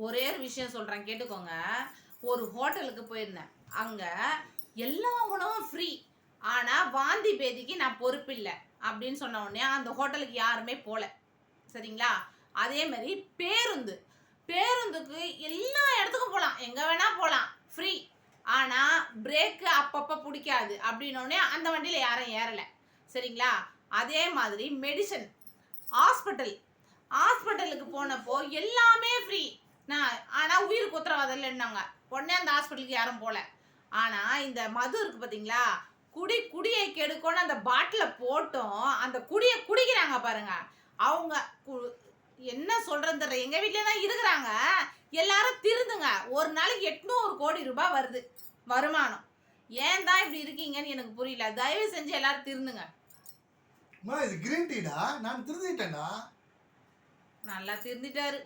ஒரே ஒரு விஷயம் சொல்கிறேன் கேட்டுக்கோங்க. ஒரு ஹோட்டலுக்கு போயிருந்தேன். அங்கே எல்லா உணவும் ஃப்ரீ. ஆனால் வாந்தி பேதிக்கு நான் பொறுப்பில்லை அப்படின்னு சொன்ன உடனே அந்த ஹோட்டலுக்கு யாருமே போகல. சரிங்களா? அதே மாதிரி பேருந்துக்கு எல்லா இடத்துக்கும் போகலாம், எங்கே வேணால் போகலாம், ஃப்ரீ. ஆனால் பிரேக்கு அப்பப்போ பிடிக்காது அப்படின்னோடனே அந்த வண்டியில் யாரும் ஏறலை. சரிங்களா? அதே மாதிரி மெடிசன், ஹாஸ்பிட்டலுக்கு போனப்போ எல்லாமே ஃப்ரீ. ஆனால் உயிருக்கு உத்தரவாதம் இல்லைன்னாங்க. உடனே அந்த ஹாஸ்பிட்டலுக்கு யாரும் போகல. ஆனால் இந்த மது இருக்குது பார்த்தீங்களா, குடியை கெடுக்கணும்னு அந்த பாட்டில் போட்டோம் அந்த குடியை குடிக்கிறாங்க பாருங்க. அவங்க என்ன சொல்கிறது தெரியல. எங்கள் வீட்டில் தான் இருக்கிறாங்க. எல்லாரும் திருந்துங்க. ஒரு நாளைக்கு 800 கோடி ரூபாய் வருது வருமானம். ஏன் தான் இப்படி இருக்கீங்கன்னு எனக்கு புரியல. தயவு செஞ்சு எல்லாரும் திருந்துங்க. இது கிரீன் டீடா, நான் திருந்திட்டேன்டா. நல்லா திருந்திட்டாரு.